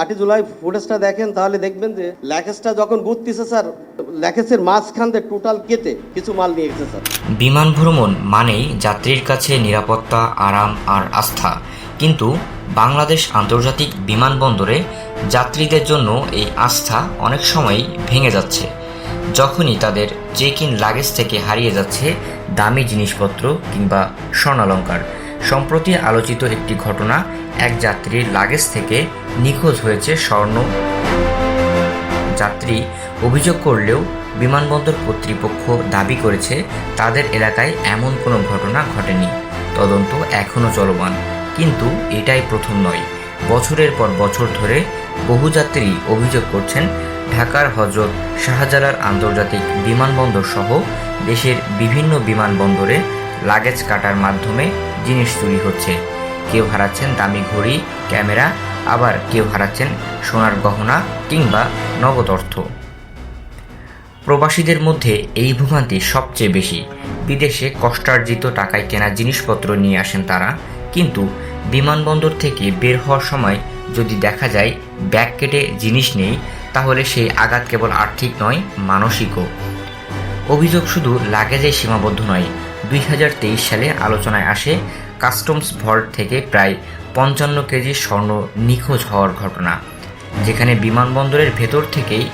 8 জুলাই ফুটেজটা দেখেন তাহলে দেখবেন যে ল্যাকেজটা যখন ঘুরতেছে স্যার, ল্যাকেজের মাঝখান দিয়ে টোটাল কেটে কিছু মাল নিয়ে গেছে স্যার। বিমান ভ্রমণ মানেই যাত্রীর কাছে নিরাপত্তা, আরাম আর আস্থা, কিন্তু বাংলাদেশ আন্তর্জাতিক বিমানবন্দরে যাত্রীদের জন্য এই আস্থা অনেক সময়ই ভেঙে যাচ্ছে। যখনই তাদের চেক ইন লাগেজ থেকে হারিয়ে যাচ্ছে দামি জিনিসপত্র কিংবা স্বর্ণালঙ্কার। সম্প্রতি আলোচিত একটি ঘটনা, এক যাত্রীর লাগেজ থেকে নিখোঁজ হয়েছে স্বর্ণ। যাত্রী অভিযোগ করলেও বিমানবন্দর কর্তৃপক্ষ দাবি করেছে তাদের এলাকায় এমন কোনো ঘটনা ঘটেনি। তদন্ত এখনও চলমান, কিন্তু এটাই প্রথম নয়। বছরের পর বছর ধরে বহু যাত্রী অভিযোগ করছেন ঢাকার হজরত শাহজালাল আন্তর্জাতিক বিমানবন্দর সহ দেশের বিভিন্ন বিমানবন্দরে লাগেজ কাটার মাধ্যমে জিনিস চুরি হচ্ছে। কেউ হারাচ্ছেন দামি ঘড়ি, ক্যামেরা, আবার কেউ হারাচ্ছেন সোনার গহনা কিংবা নগদ অর্থ। প্রবাসীদের মধ্যে এই ভোগান্তি সবচেয়ে বেশি। বিদেশে কষ্টার্জিত টাকায় কেনা জিনিসপত্র নিয়ে আসেন তারা, কিন্তু বিমানবন্দর থেকে বের হওয়ার সময় যদি দেখা যায় ব্যাগ কেটে জিনিস নেই, তাহলে সেই আঘাত কেবল আর্থিক নয়, মানসিকও। অভিযোগ শুধু লাগেজে সীমাবদ্ধ নয়। 2023 সালে আলোচনায় আসে কাস্টমস ভল্ট থেকে প্রায় 55 কেজি স্বর্ণ নিখোঁজ হওয়ার ঘটনা। যেখানে বিমানবন্দরের ভেতর থেকেই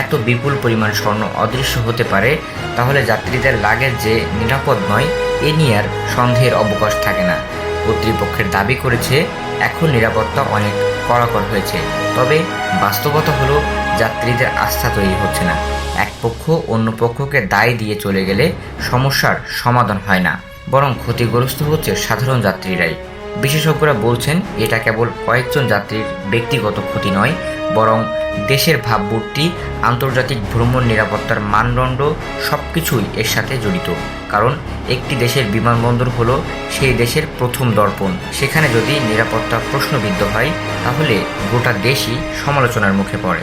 এত বিপুল পরিমাণ স্বর্ণ অদৃশ্য হতে পারে, তাহলে যাত্রীদের লাগেজ যে নিরাপদ নয়, এ নিয়ে আর সন্দেহের অবকাশ থাকে না। কর্তৃপক্ষের দাবি করেছে এখন নিরাপত্তা অনেক কড়াকড় হয়েছে, তবে বাস্তবতা হলো যাত্রীদের আস্থা তৈরি হচ্ছে না। এক পক্ষ অন্য পক্ষকে দায় দিয়ে চলে গেলে সমস্যার সমাধান হয় না, বরং ক্ষতিগ্রস্ত হচ্ছে সাধারণ যাত্রীরাই। বিশেষজ্ঞরা বলছেন এটা কেবল কয়েকজন যাত্রীর ব্যক্তিগত ক্ষতি নয়, বরং দেশের ভাবমূর্তি, আন্তর্জাতিক ভ্রমণ নিরাপত্তার মানদণ্ড সবকিছুই এর সাথে জড়িত। কারণ একটি দেশের বিমানবন্দর হলো সেই দেশের প্রথম দর্পণ। সেখানে যদি নিরাপত্তা প্রশ্নবিদ্ধ হয়, তাহলে গোটা দেশই সমালোচনার মুখে পড়ে।